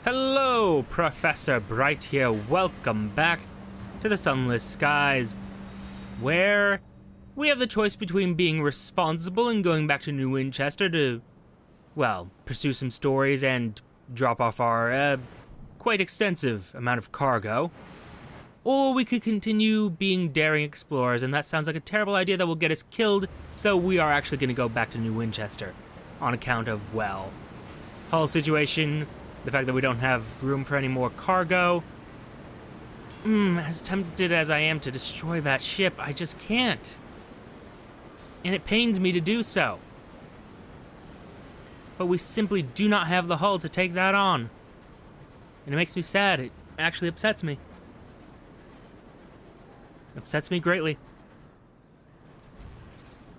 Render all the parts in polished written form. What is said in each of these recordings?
Hello, Professor Bright here. Welcome back to the Sunless Skies, where we have the choice between being responsible and going back to New Winchester to, well, pursue some stories and drop off our, quite extensive amount of cargo. Or we could continue being daring explorers, and that sounds like a terrible idea that will get us killed, so we are actually going to go back to New Winchester on account of, well, hull situation, the fact that we don't have room for any more cargo. As tempted as I am to destroy that ship, I just can't. And it pains me to do so. But we simply do not have the hull to take that on. And it makes me sad. It actually upsets me. Upsets me greatly.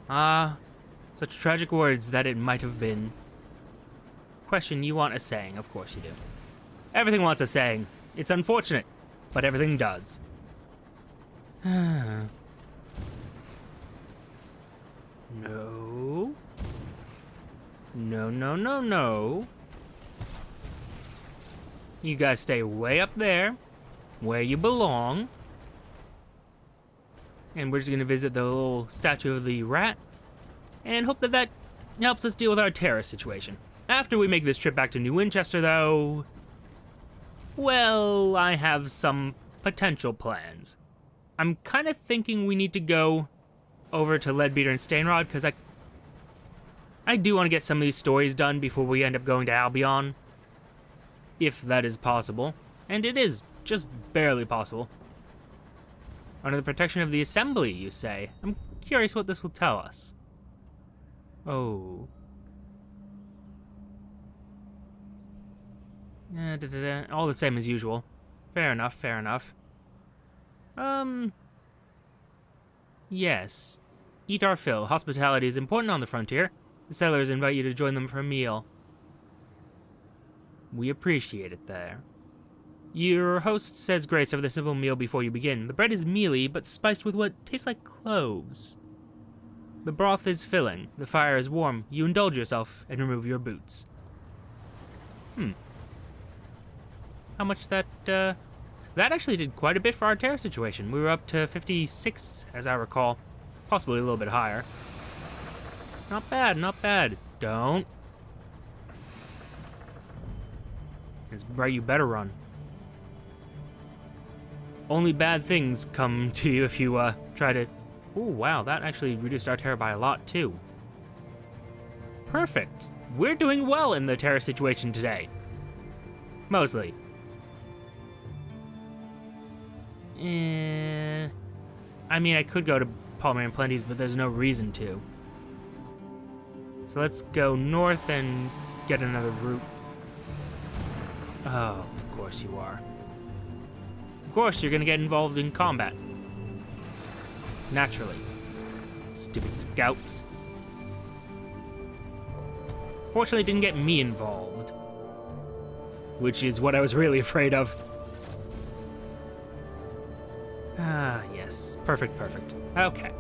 Such tragic words that it might have been. Question, you want a saying? Of course you do. Everything wants a saying. It's unfortunate, but everything does. No. No, no, no, no. You guys stay way up there, where you belong. And we're just gonna visit the little statue of the rat, and hope that that helps us deal with our terror situation. After we make this trip back to New Winchester, though, well, I have some potential plans. I'm kind of thinking we need to go over to Leadbeater and Stainrod, because I do want to get some of these stories done before we end up going to Albion, if that is possible. And it is just barely possible. Under the protection of the Assembly, you say? I'm curious what this will tell us. Oh. All the same as usual. Fair enough, fair enough. Yes. Eat our fill. Hospitality is important on the frontier. The settlers invite you to join them for a meal. We appreciate it there. Your host says grace over the simple meal before you begin. The bread is mealy, but spiced with what tastes like cloves. The broth is filling. The fire is warm. You indulge yourself and remove your boots. How much that actually did quite a bit for our terror situation. We were up to 56, as I recall. Possibly a little bit higher. Not bad, not bad. Don't. It's bright, you better run. Only bad things come to you if you, try to... Oh, wow, that actually reduced our terror by a lot, too. Perfect. We're doing well in the terror situation today. Mostly. I mean, I could go to Palmer and Plenty's, but there's no reason to. So let's go north and get another route. Oh, of course you are. Of course you're gonna get involved in combat. Naturally. Stupid scouts. Fortunately, it didn't get me involved. Which is what I was really afraid of. Ah, yes. Perfect, perfect. Okay.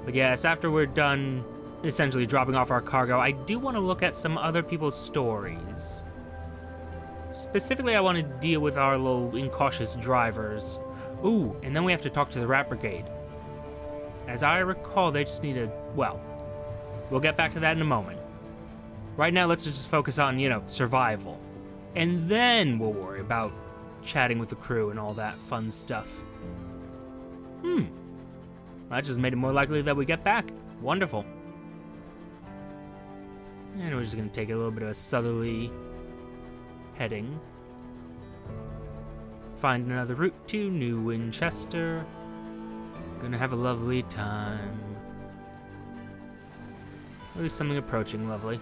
But yes, after we're done essentially dropping off our cargo, I do want to look at some other people's stories. Specifically, I want to deal with our little incautious drivers. Ooh, and then we have to talk to the Rat Brigade. As I recall, they just need a... well, we'll get back to that in a moment. Right now, let's just focus on, survival. And then we'll worry about chatting with the crew and all that fun stuff. That just made it more likely that we get back. Wonderful. And we're just gonna take a little bit of a southerly heading. Find another route to New Winchester. Gonna have a lovely time. At least something approaching lovely.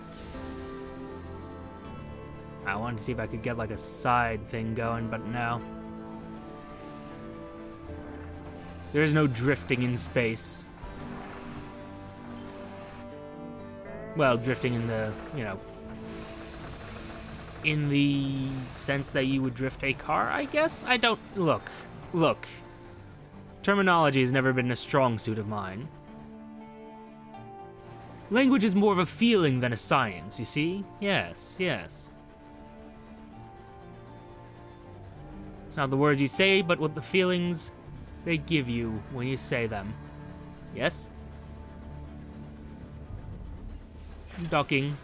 I wanted to see if I could get like a side thing going, but no. There is no drifting in space. Well, drifting in the, in the sense that you would drift a car, I guess? I don't... Look. Terminology has never been a strong suit of mine. Language is more of a feeling than a science, you see? Yes, yes. not the words you say, but what the feelings they give you when you say them. Yes? Docking.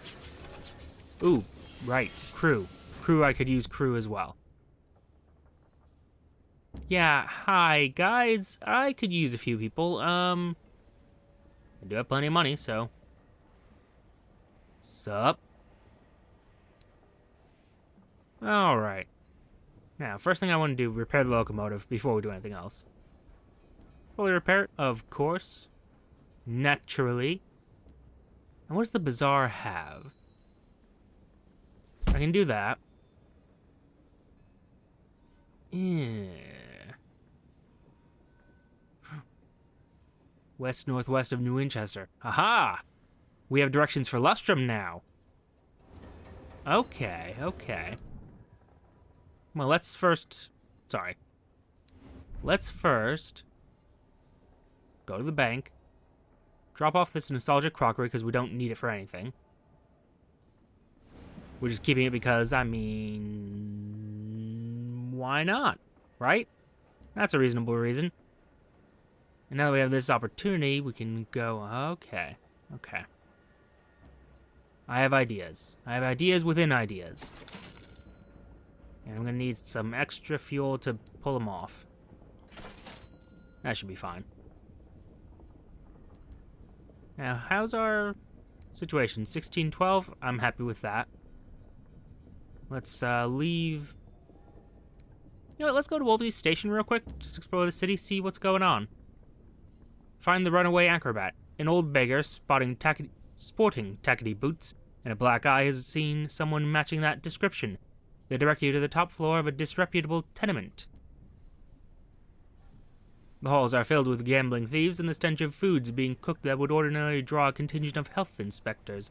Ooh, right. Crew. Crew, I could use crew as well. Yeah, hi, guys. I could use a few people. I do have plenty of money, so... Sup? Alright. Now, first thing I want to do, repair the locomotive before we do anything else. Fully repair it, of course. Naturally. And what does the bazaar have? I can do that. Yeah. West-northwest of New Winchester. Aha! We have directions for Lustrum now. Okay, okay. Well, let's first... Sorry. Let's first... go to the bank. Drop off this nostalgic crockery because we don't need it for anything. We're just keeping it because, I mean... why not? Right? That's a reasonable reason. And now that we have this opportunity, we can go... Okay. Okay. I have ideas. I have ideas within ideas. And I'm going to need some extra fuel to pull them off. That should be fine. Now, how's our situation? 1612? I'm happy with that. Let's leave... You know what, let's go to Wolvesey Station real quick. Just explore the city, see what's going on. Find the runaway acrobat. An old beggar sporting tackety boots and a black eye has seen someone matching that description. They direct you to the top floor of a disreputable tenement. The halls are filled with gambling thieves and the stench of foods being cooked that would ordinarily draw a contingent of health inspectors.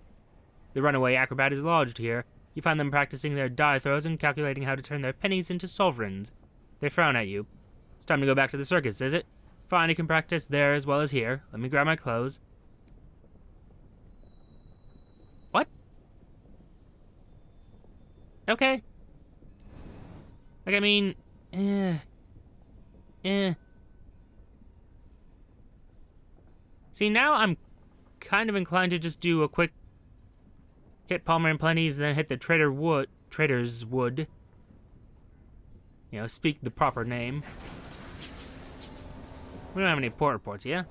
The runaway acrobat is lodged here. You find them practicing their die throws and calculating how to turn their pennies into sovereigns. They frown at you. It's time to go back to the circus, is it? Fine, you can practice there as well as here. Let me grab my clothes. What? Okay. Like, I mean... See, now I'm kind of inclined to just do a quick hit Palmer and Plenty's, then hit the Trader's Wood. You know, speak the proper name. We don't have any port reports, yeah?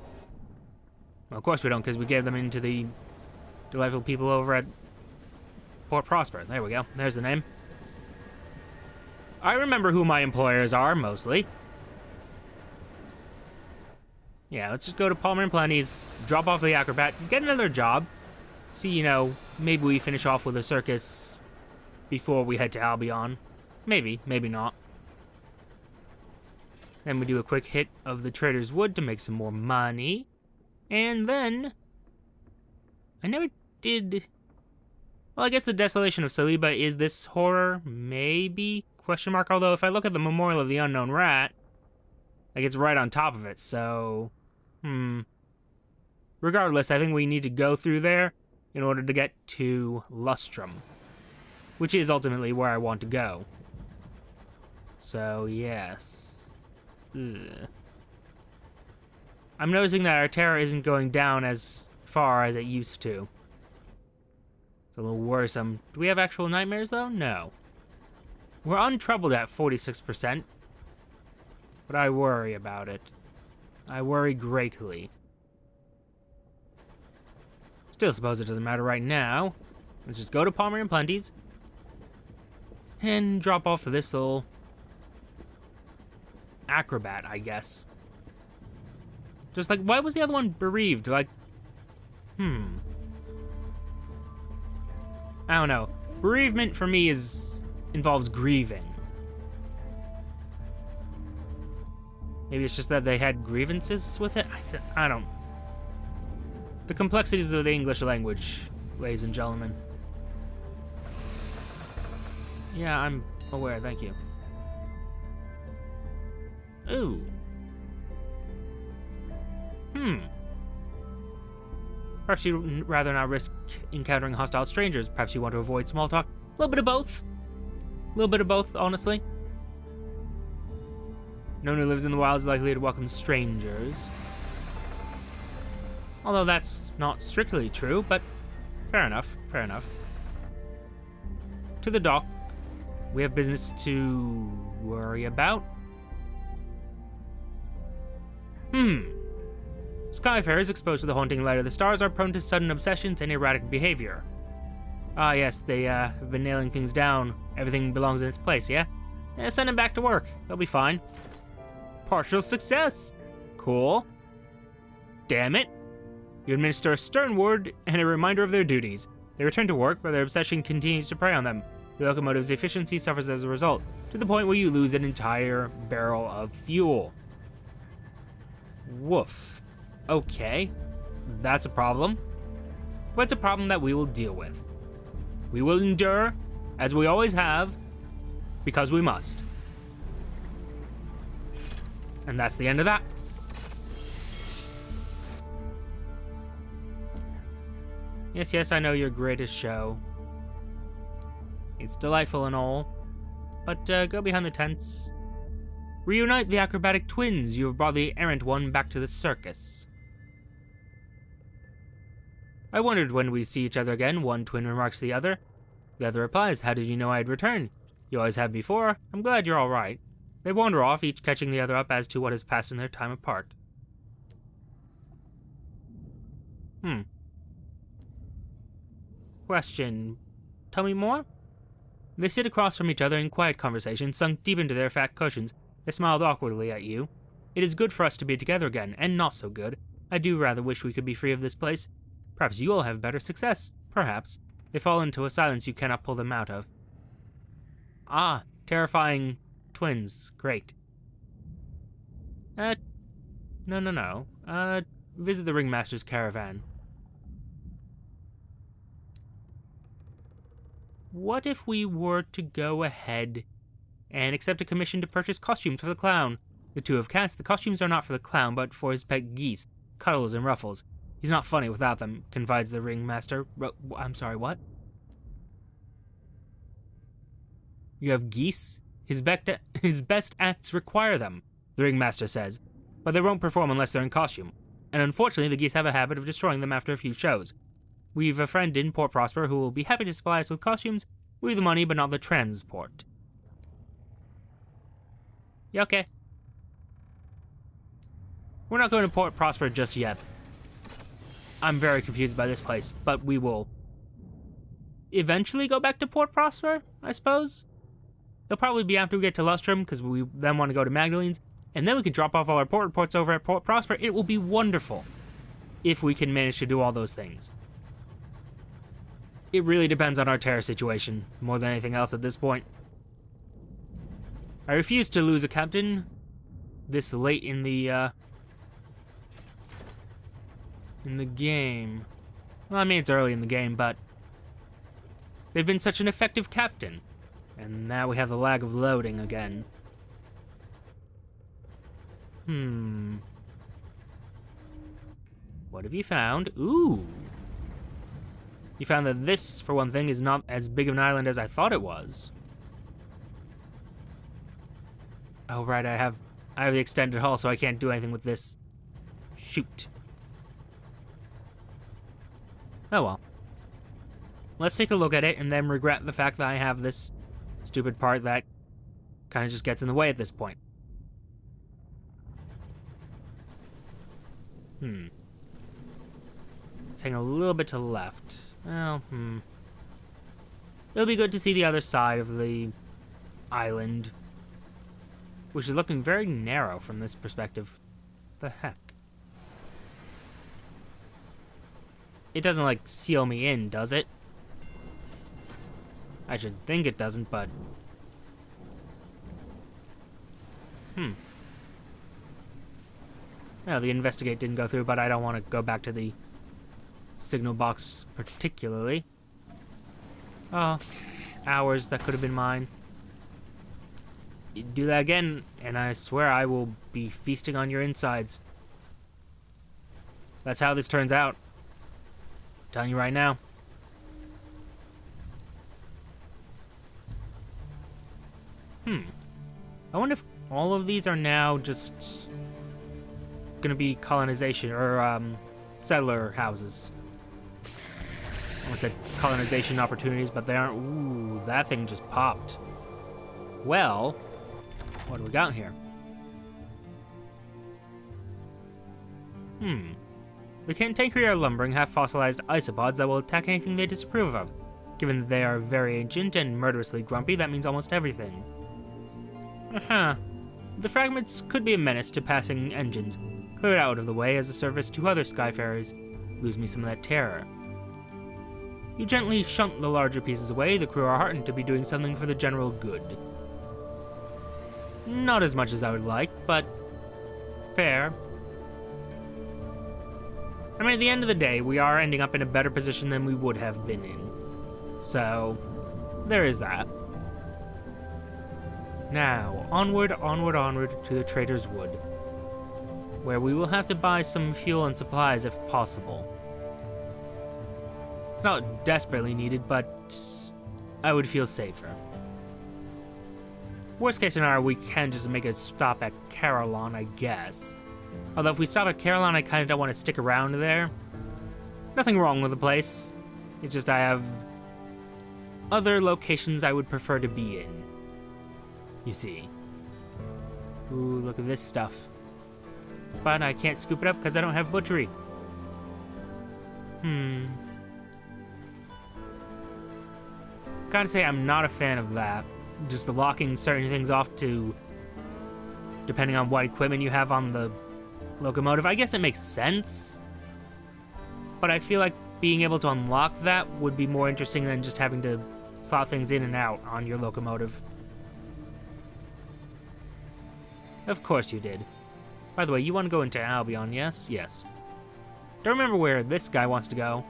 Well, of course we don't, because we gave them into the delightful people over at Port Prosper. There we go. There's the name. I remember who my employers are, mostly. Yeah, let's just go to Palmer and Plenty's, drop off the acrobat, get another job. See, you know, maybe we finish off with a circus before we head to Albion. Maybe, maybe not. Then we do a quick hit of the Trader's Wood to make some more money. And then... I never did... Well, I guess the Desolation of Saliba is this horror? Maybe? Question mark. Although, if I look at the Memorial of the Unknown Rat, like, it's right on top of it, so... Regardless, I think we need to go through there in order to get to Lustrum, which is ultimately where I want to go. So, yes. Ugh. I'm noticing that our terror isn't going down as far as it used to. It's a little worrisome. Do we have actual nightmares, though? No. We're untroubled at 46%, but I worry about it. I worry greatly. Still suppose it doesn't matter right now. Let's just go to Palmer and Plenty's and drop off this little acrobat, I guess. Just like, why was the other one bereaved? Like, I don't know. Bereavement for me involves grieving. Maybe it's just that they had grievances with it? I don't... The complexities of the English language, ladies and gentlemen. Yeah, I'm aware, thank you. Ooh. Perhaps you'd rather not risk encountering hostile strangers. Perhaps you want to avoid small talk. A little bit of both. A little bit of both, honestly. No one who lives in the wild is likely to welcome strangers. Although that's not strictly true, but fair enough, fair enough. To the dock. We have business to worry about. Skyfarers exposed to the haunting light of the stars are prone to sudden obsessions and erratic behavior. Ah, yes, they have been nailing things down. Everything belongs in its place, yeah? Send them back to work. They'll be fine. Partial success. Cool. Damn it. You administer a stern word and a reminder of their duties. They return to work, but their obsession continues to prey on them. The locomotive's efficiency suffers as a result, to the point where you lose an entire barrel of fuel. Woof. Okay, that's a problem. But it's a problem that we will deal with. We will endure, as we always have, because we must. And that's the end of that. Yes, yes, I know your greatest show. It's delightful and all, but go behind the tents. Reunite the acrobatic twins. You have brought the errant one back to the circus. I wondered when we'd see each other again, one twin remarks to the other. The other replies, how did you know I'd return? You always have before. I'm glad you're all right. They wander off, each catching the other up as to what has passed in their time apart. Question. Tell me more? They sit across from each other in quiet conversation, sunk deep into their fat cushions. They smiled awkwardly at you. It is good for us to be together again, and not so good. I do rather wish we could be free of this place. Perhaps you'll have better success. Perhaps. They fall into a silence you cannot pull them out of. Ah, terrifying twins. Great. No. Visit the ringmaster's caravan. What if we were to go ahead and accept a commission to purchase costumes for the clown? The two have cats. The costumes are not for the clown, but for his pet geese, Cuddles and Ruffles. He's not funny without them, confides the ringmaster. I'm sorry, what? You have geese? His best acts require them, the ringmaster says, but they won't perform unless they're in costume. And unfortunately, the geese have a habit of destroying them after a few shows. We've a friend in Port Prosper who will be happy to supply us with costumes. We have the money, but not the transport. Yeah, okay. We're not going to Port Prosper just yet. I'm very confused by this place, but we will eventually go back to Port Prosper, I suppose. It'll probably be after we get to Lustrum, because we then want to go to Magdalene's, and then we could drop off all our port reports over at Port Prosper. It will be wonderful if we can manage to do all those things. It really depends on our terror situation, more than anything else at this point. I refuse to lose a captain this late in the game. Well, I mean, it's early in the game, but they've been such an effective captain. And now we have the lag of loading again. What have you found? Ooh. You found that this, for one thing, is not as big of an island as I thought it was. Oh, right, I have the extended hull, so I can't do anything with this. Shoot. Oh well. Let's take a look at it and then regret the fact that I have this stupid part that kind of just gets in the way at this point. Let's hang a little bit to the left. Well, It'll be good to see the other side of the island, which is looking very narrow from this perspective. The heck? It doesn't, like, seal me in, does it? I should think it doesn't, but... Well, the investigate didn't go through, but I don't want to go back to the signal box particularly. Oh, hours that could have been mine. You do that again, and I swear I will be feasting on your insides. That's how this turns out. I'm telling you right now. I all of these are now just gonna be colonization, or, settler houses. I almost said colonization opportunities, but they aren't. Ooh, that thing just popped. Well, what do we got here? The cantankerous are lumbering, half fossilized isopods that will attack anything they disapprove of. Given that they are very ancient and murderously grumpy, that means almost everything. The fragments could be a menace to passing engines. Clear it out of the way as a service to other skyfarers. Lose me some of that terror. You gently shunt the larger pieces away. The crew are heartened to be doing something for the general good. Not as much as I would like, but fair. I mean, at the end of the day, we are ending up in a better position than we would have been in. So, there is that. Now, onward to the Traitor's Wood, where we will have to buy some fuel and supplies if possible. It's not desperately needed, but I would feel safer. Worst case scenario, we can just make a stop at Carillon, I guess. Although if we stop at Carillon, I kind of don't want to stick around there. Nothing wrong with the place. It's just I have other locations I would prefer to be in. You see. Ooh, look at this stuff. But I can't scoop it up because I don't have butchery. Gotta say, I'm not a fan of that. Just the locking certain things off to, depending on what equipment you have on the locomotive. I guess it makes sense. But I feel like being able to unlock that would be more interesting than just having to slot things in and out on your locomotive. Of course you did. By the way, you want to go into Albion, yes? Yes. Don't remember where this guy wants to go.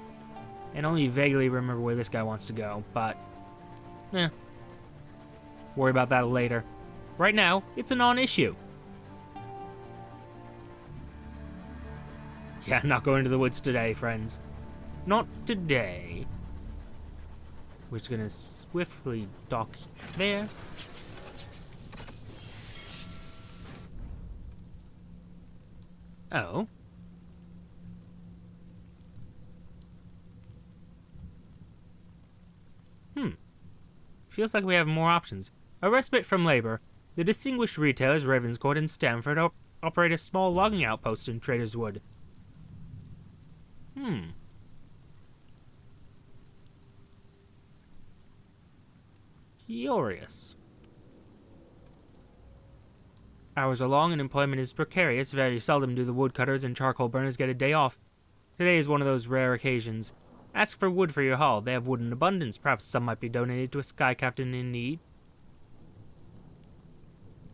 And only vaguely remember where this guy wants to go, but worry about that later. Right now, it's a non-issue. Yeah, not going to the woods today, friends. Not today. We're just gonna swiftly dock there. Oh. Feels like we have more options. A respite from labor. The distinguished retailers Ravenscourt and Stamford operate a small logging outpost in Traitor's Wood. Curious. Hours are long and employment is precarious. Very seldom do the woodcutters and charcoal burners get a day off. Today is one of those rare occasions. Ask for wood for your haul. They have wood in abundance. Perhaps some might be donated to a sky captain in need.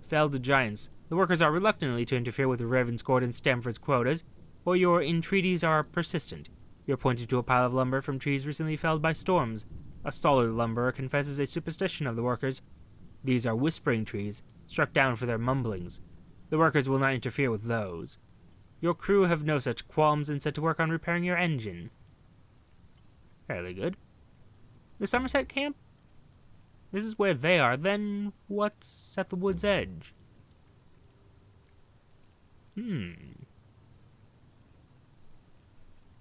Felled giants. The workers are reluctantly to interfere with Ravenscourt and Stamford's quotas, for your entreaties are persistent. You're pointed to a pile of lumber from trees recently felled by storms. A stolid lumberer confesses a superstition of the workers. These are whispering trees, struck down for their mumblings. The workers will not interfere with those. Your crew have no such qualms and set to work on repairing your engine. Fairly good. The Summerset Camp? This is where they are. Then what's at the wood's edge? The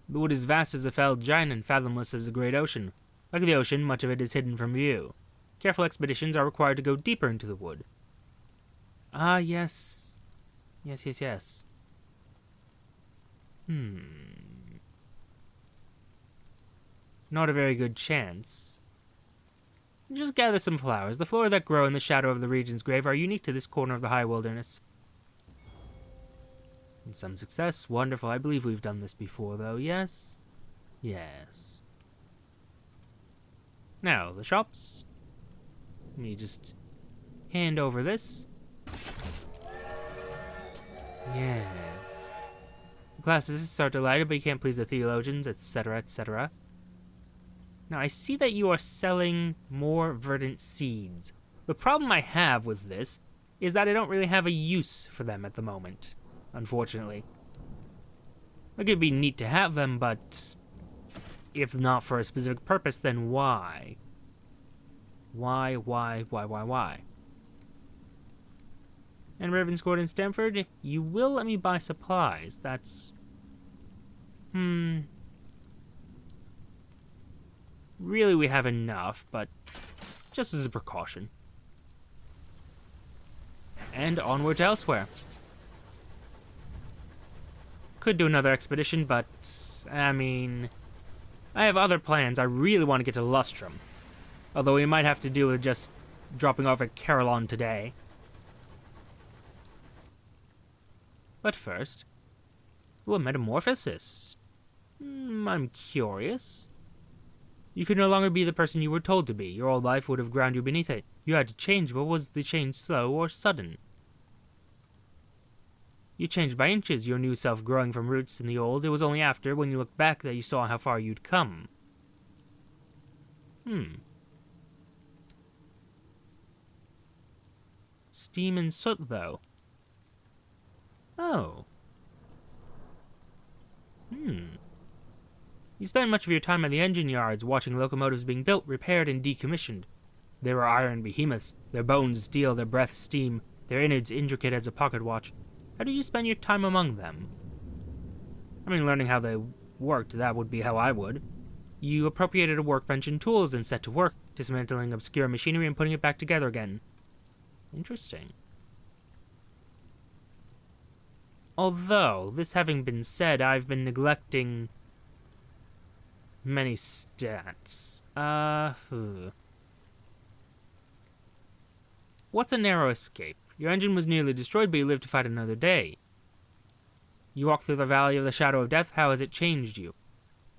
wood is vast as a felled giant and fathomless as the great ocean. Like the ocean, much of it is hidden from view. Careful expeditions are required to go deeper into the wood. Ah, yes. Yes. Not a very good chance. Just gather some flowers. The flora that grow in the shadow of the Regent's grave are unique to this corner of the high wilderness. And some success. Wonderful. I believe we've done this before, though. Yes? Yes. Now, the shops. Let me just hand over this. Yes. The classicists are delighted, but you can't please the theologians, etc., etc. Now, I see that you are selling more verdant seeds. The problem I have with this is that I don't really have a use for them at the moment, unfortunately. Like, it'd be neat to have them, but if not for a specific purpose, then why? Why? And Ravenscourt and Stamford, you will let me buy supplies. That's... Really, we have enough, but just as a precaution. And onward to elsewhere. Could do another expedition, but, I mean... I have other plans. I really want to get to Lustrum. Although we might have to deal with just dropping off at Carillon today. But first... Ooh, a metamorphosis. I'm curious. You could no longer be the person you were told to be. Your old life would have ground you beneath it. You had to change, but was the change slow or sudden? You changed by inches, your new self growing from roots in the old. It was only after, when you looked back, that you saw how far you'd come. Steam and soot, though. Oh. You spent much of your time at the engine yards, watching locomotives being built, repaired, and decommissioned. They were iron behemoths, their bones steel, their breath steam, their innards intricate as a pocket watch. How did you spend your time among them? I mean, learning how they worked, that would be how I would. You appropriated a workbench and tools and set to work, dismantling obscure machinery and putting it back together again. Interesting. Although, this having been said, I've been neglecting many stats. What's a narrow escape? Your engine was nearly destroyed, but you lived to fight another day. You walked through the Valley of the Shadow of Death. How has it changed you?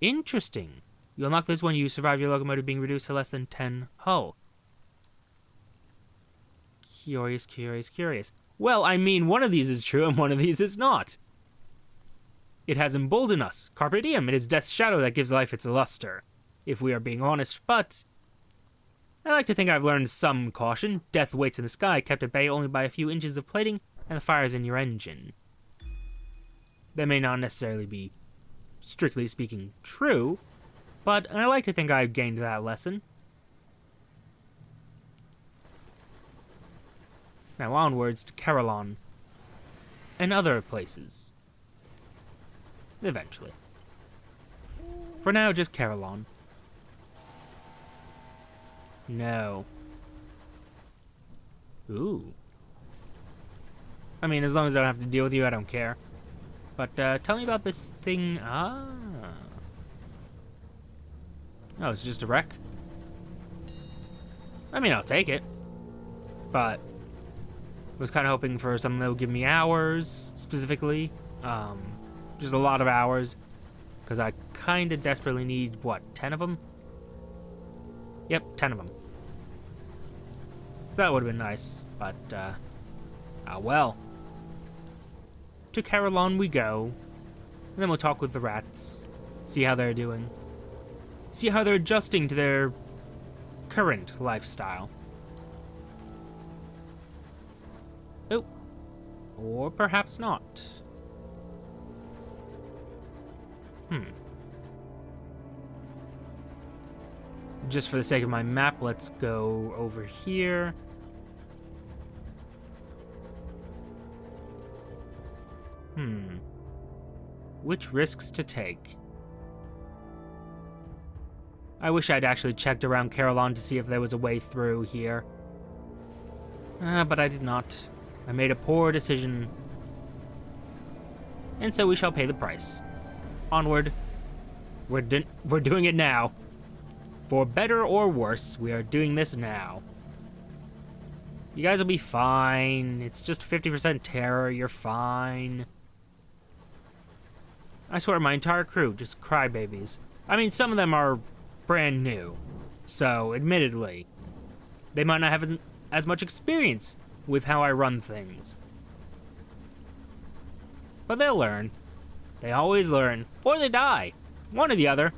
Interesting. You unlock this when you survive your locomotive being reduced to less than 10 hull. Curious, curious, curious. Well, I mean, one of these is true and one of these is not. It has emboldened us. Carpe diem. It is Death's shadow that gives life its luster. If we are being honest, but... I like to think I've learned some caution. Death waits in the sky, kept at bay only by a few inches of plating and the fires in your engine. That may not necessarily be, strictly speaking, true, but I like to think I've gained that lesson. Now onwards to Carillon and other places. Eventually. For now, just Carillon. No. Ooh. I mean, as long as I don't have to deal with you, I don't care. But, tell me about this thing. Oh, it's just a wreck? I mean, I'll take it. But, was kind of hoping for something that would give me hours, specifically. Just a lot of hours. Because I kind of desperately need, what, 10 of them? Yep, 10 of them. So that would have been nice, but, well. To Carillon we go, and then we'll talk with the rats, see how they're doing. See how they're adjusting to their current lifestyle. Oh, or perhaps not. Just for the sake of my map, let's go over here. Which risks to take? I wish I'd actually checked around Carillon to see if there was a way through here. But I did not. I made a poor decision. And so we shall pay the price. Onward. We're doing it now. For better or worse, we are doing this now. You guys will be fine. It's just 50% terror. You're fine. I swear, my entire crew, just crybabies. I mean, some of them are brand new. So, admittedly, they might not have as much experience with how I run things. But they'll learn. They always learn. Or they die. One or the other.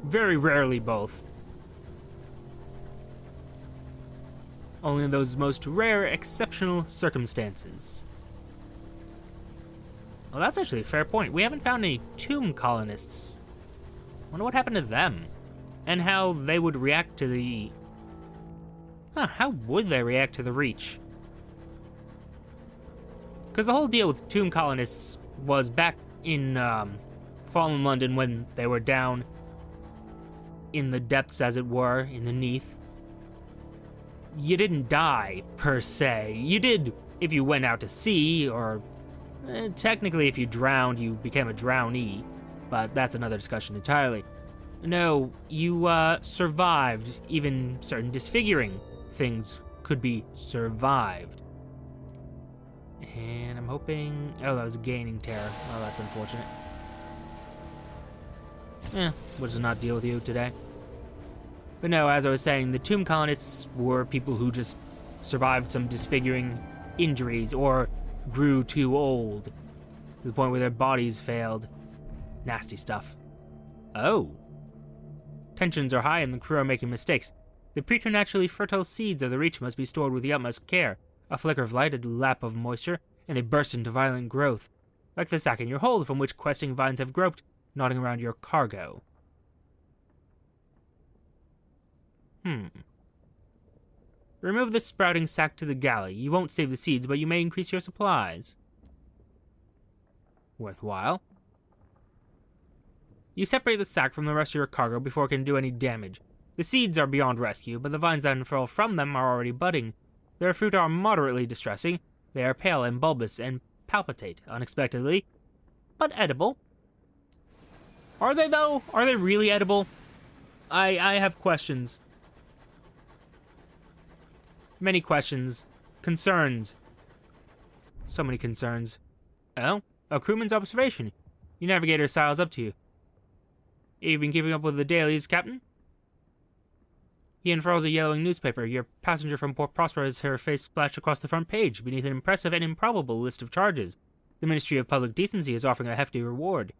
Very rarely both. Only in those most rare, exceptional circumstances. Well, that's actually a fair point. We haven't found any tomb colonists. Wonder what happened to them. And how they would react to the Huh, how would they react to the Reach? Because the whole deal with tomb colonists was back in fallen London when they were down in the depths, as it were, in the Neath. You didn't die, per se. You did if you went out to sea, or technically if you drowned, you became a drownee. But that's another discussion entirely. No, you survived. Even certain disfiguring things could be survived. And I'm hoping... Oh, that was a gaining terror. Oh, that's unfortunate. We'll just not deal with you today. But no, as I was saying, the tomb colonists were people who just survived some disfiguring injuries or grew too old to the point where their bodies failed. Nasty stuff. Oh. Tensions are high and the crew are making mistakes. The preternaturally fertile seeds of the Reach must be stored with the utmost care. A flicker of light, a lap of moisture, and they burst into violent growth, like the sack in your hold from which questing vines have groped, knotting around your cargo. Remove the sprouting sack to the galley. You won't save the seeds, but you may increase your supplies. Worthwhile. You separate the sack from the rest of your cargo before it can do any damage. The seeds are beyond rescue, but the vines that unfurl from them are already budding. Their fruit are moderately distressing. They are pale and bulbous and palpitate unexpectedly, but edible. Are they, though? Are they really edible? I have questions. Many questions. Concerns. So many concerns. Oh, a crewman's observation. Your navigator siles up to you. You've been keeping up with the dailies, Captain? He unfurls a yellowing newspaper. Your passenger from Port Prosper has her face splashed across the front page, beneath an impressive and improbable list of charges. The Ministry of Public Decency is offering a hefty reward.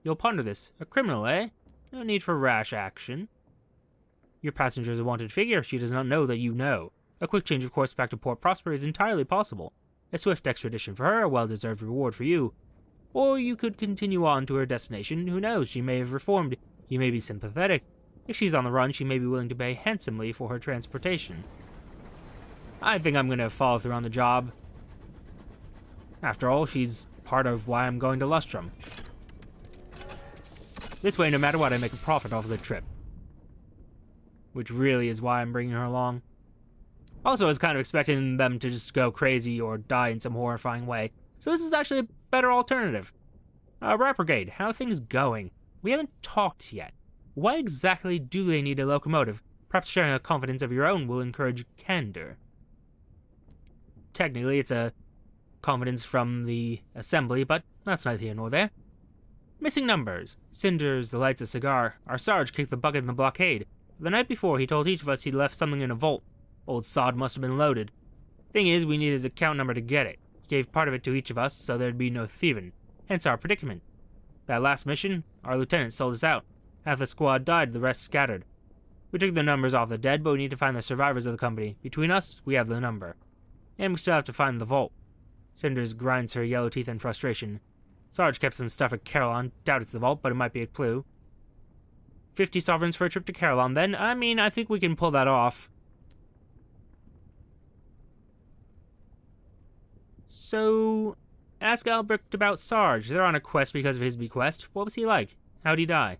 You'll ponder this. A criminal, eh? No need for rash action. Your passenger is a wanted figure. She does not know that you know. A quick change of course back to Port Prosper is entirely possible. A swift extradition for her, a well-deserved reward for you. Or you could continue on to her destination. Who knows? She may have reformed. You may be sympathetic. If she's on the run, she may be willing to pay handsomely for her transportation. I think I'm going to follow through on the job. After all, she's part of why I'm going to Lustrum. This way, no matter what, I make a profit off of the trip. Which really is why I'm bringing her along. Also, I was kind of expecting them to just go crazy or die in some horrifying way. So this is actually a better alternative. Rat Brigade, how are things going? We haven't talked yet. Why exactly do they need a locomotive? Perhaps sharing a confidence of your own will encourage candor. Technically, it's a confidence from the assembly, but that's neither here nor there. Missing numbers. Cinders lights a cigar. Our Sarge kicked the bucket in the blockade. The night before, he told each of us he'd left something in a vault. Old sod must have been loaded. Thing is, we need his account number to get it. He gave part of it to each of us, so there'd be no thieving. Hence our predicament. That last mission, our lieutenant sold us out. Half the squad died, the rest scattered. We took the numbers off the dead, but we need to find the survivors of the company. Between us, we have the number. And we still have to find the vault. Cinders grinds her yellow teeth in frustration. Sarge kept some stuff at Carillon. Doubt it's the vault, but it might be a clue. 50 sovereigns for a trip to Carillon, then. I mean, I think we can pull that off. So, ask Albrecht about Sarge. They're on a quest because of his bequest. What was he like? How'd he die?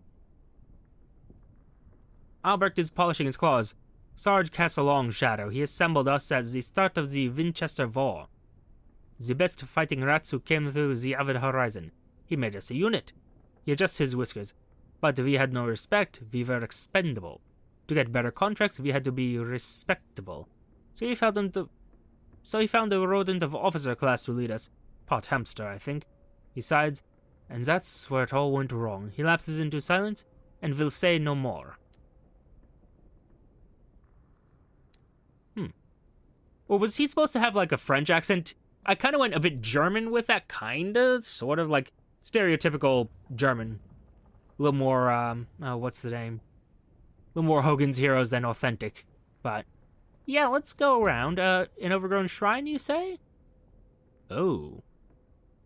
Albrecht is polishing his claws. Sarge casts a long shadow. He assembled us at the start of the Winchester War. The best fighting rats who came through the avid horizon. He made us a unit. He adjusts his whiskers. But we had no respect. We were expendable. To get better contracts, we had to be respectable. So he found a rodent of officer class to lead us. Pot hamster, I think. He sighs, and that's where it all went wrong. He lapses into silence, and will say no more. Or was he supposed to have, like, a French accent? I kind of went a bit German with that, kinda, sort of, like, stereotypical German. A little more, what's the name? A little more Hogan's Heroes than authentic. But, yeah, let's go around. An Overgrown Shrine, you say? Oh.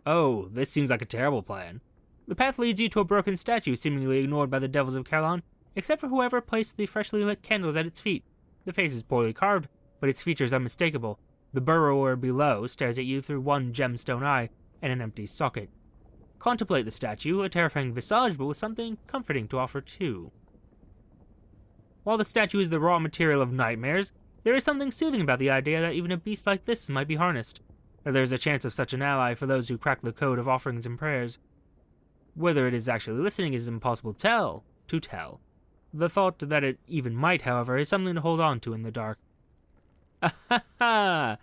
Oh, this seems like a terrible plan. The path leads you to a broken statue, seemingly ignored by the devils of Carillon, except for whoever placed the freshly lit candles at its feet. The face is poorly carved, but its features unmistakable. The burrower below stares at you through one gemstone eye and an empty socket. Contemplate the statue, a terrifying visage, but with something comforting to offer too. While the statue is the raw material of nightmares, there is something soothing about the idea that even a beast like this might be harnessed, that there is a chance of such an ally for those who crack the code of offerings and prayers. Whether it is actually listening is impossible to tell. The thought that it even might, however, is something to hold on to in the dark. Ah,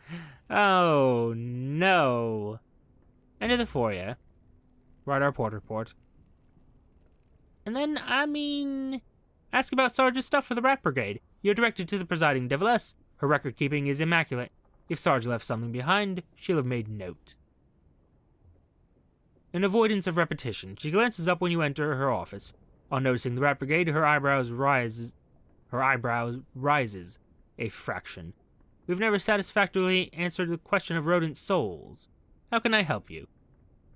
oh no. Enter the foyer. Write our port report. And then, ask about Sarge's stuff for the Rat Brigade. You're directed to the presiding deviless. Her record-keeping is immaculate. If Sarge left something behind, she'll have made note. An avoidance of repetition, she glances up when you enter her office. On noticing the Rat Brigade, her eyebrows rises a fraction. We've never satisfactorily answered the question of rodent souls. How can I help you?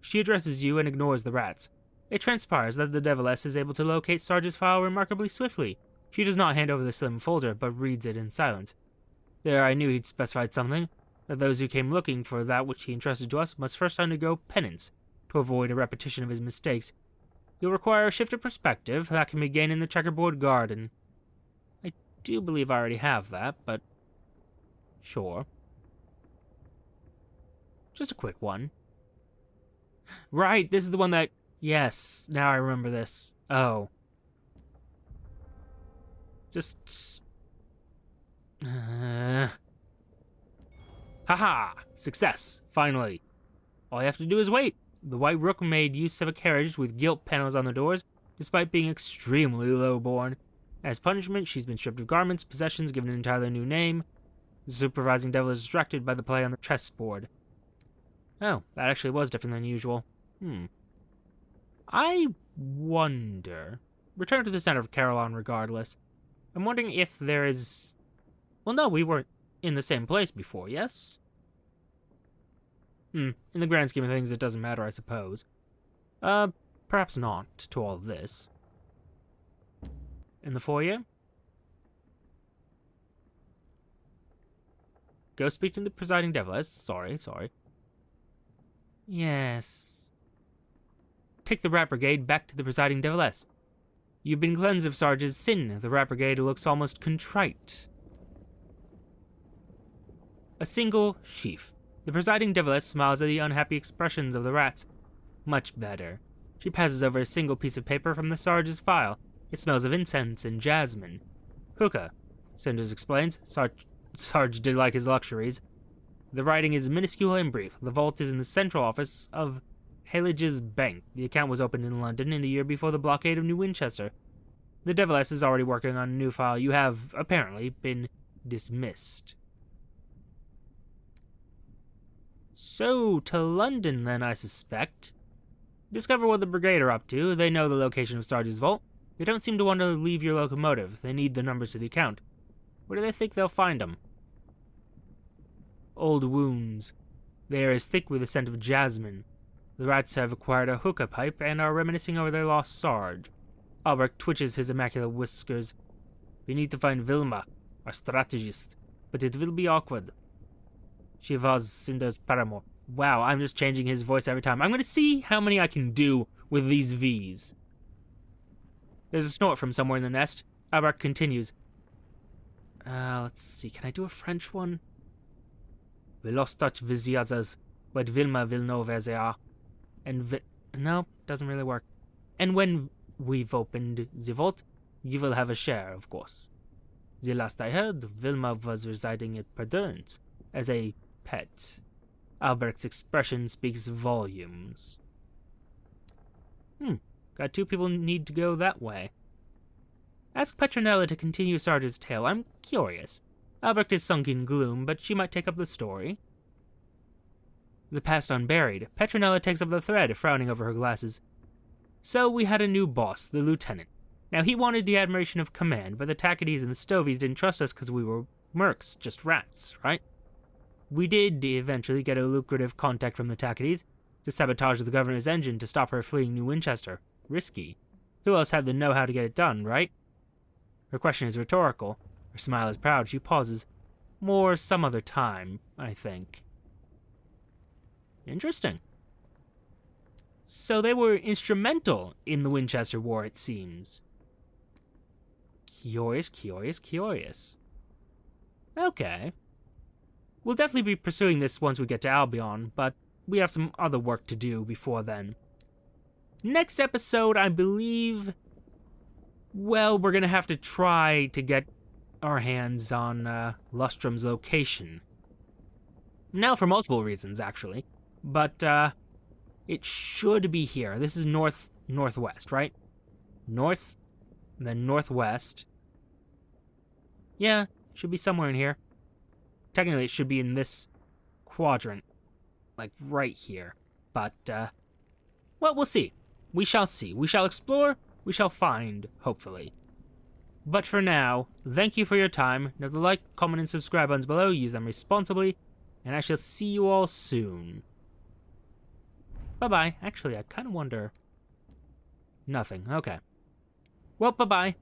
She addresses you and ignores the rats. It transpires that the deviless is able to locate Sarge's file remarkably swiftly. She does not hand over the slim folder, but reads it in silence. There, I knew he'd specified something, that those who came looking for that which he entrusted to us must first undergo penance, to avoid a repetition of his mistakes. You'll require a shift of perspective that can be gained in the Chequerboard Garden. I do believe I already have that, but sure. Just a quick one. Right, this is the one that... Yes, now I remember this. Oh. Just... Haha! Success! Finally. All you have to do is wait. The White Rook made use of a carriage with gilt panels on the doors, despite being extremely low-born. As punishment, she's been stripped of garments, possessions, given an entirely new name. The supervising devil is distracted by the play on the chessboard. Oh, that actually was different than usual. I wonder... Return to the center of Carillon regardless. I'm wondering if there is... Well, no, we weren't in the same place before, yes? In the grand scheme of things, it doesn't matter, I suppose. Perhaps not to all of this. In the foyer? Go speak to the presiding deviless. Sorry. Yes. Take the Rat Brigade back to the presiding deviless. You've been cleansed of Sarge's sin. The Rat Brigade looks almost contrite. A single sheaf. The presiding deviless smiles at the unhappy expressions of the rats. Much better. She passes over a single piece of paper from the Sarge's file. It smells of incense and jasmine. Hookah, Sanders explains. Sarge did like his luxuries. The writing is minuscule and brief. The vault is in the central office of Halage's Bank. The account was opened in London in the year before the blockade of New Winchester. The deviless is already working on a new file. You have, apparently, been dismissed. So, to London, then, I suspect. Discover what the brigade are up to. They know the location of Sarge's vault. They don't seem to want to leave your locomotive. They need the numbers to the account. Where do they think they'll find them? Old wounds. They are as thick with the scent of jasmine. The rats have acquired a hookah pipe and are reminiscing over their lost Sarge. Albrecht twitches his immaculate whiskers. We need to find Vilma, our strategist, but it will be awkward. She was Cinder's paramour. Wow, I'm just changing his voice every time. I'm going to see how many I can do with these V's. There's a snort from somewhere in the nest. Albrecht continues. Let's see, can I do a French one? We lost touch with the others, but Vilma will know where they are. And no, doesn't really work. And when we've opened the vault, you will have a share, of course. The last I heard, Vilma was residing at Perdurance as a pet. Albrecht's expression speaks volumes. Got two people who need to go that way. Ask Petronella to continue Sarge's tale. I'm curious. Albrecht is sunk in gloom, but she might take up the story. The past unburied. Petronella takes up the thread, frowning over her glasses. So we had a new boss, the lieutenant. Now he wanted the admiration of command, but the Tackities and the Stovies didn't trust us because we were mercs, just rats, right? We did eventually get a lucrative contact from the Tackities to sabotage the governor's engine to stop her fleeing New Winchester. Risky. Who else had the know-how to get it done, right? Her question is rhetorical. Her smile is proud. She pauses. more some other time, I think. Interesting. So they were instrumental in the Winchester War, it seems. Curious, curious, curious. Okay. We'll definitely be pursuing this once we get to Albion, but we have some other work to do before then. Next episode, I believe... Well, we're gonna have to try to get our hands on Lustrum's location. Now, for multiple reasons, actually. But, it should be here. This is northwest, right? North, then northwest. Yeah, should be somewhere in here. Technically, it should be in this quadrant. Like, right here. But, well, we'll see. We shall see. We shall explore. We shall find, hopefully. But for now, thank you for your time. Note the like, comment, and subscribe buttons below. Use them responsibly. And I shall see you all soon. Bye-bye. Actually, I kind of wonder... Nothing. Okay. Well, bye-bye.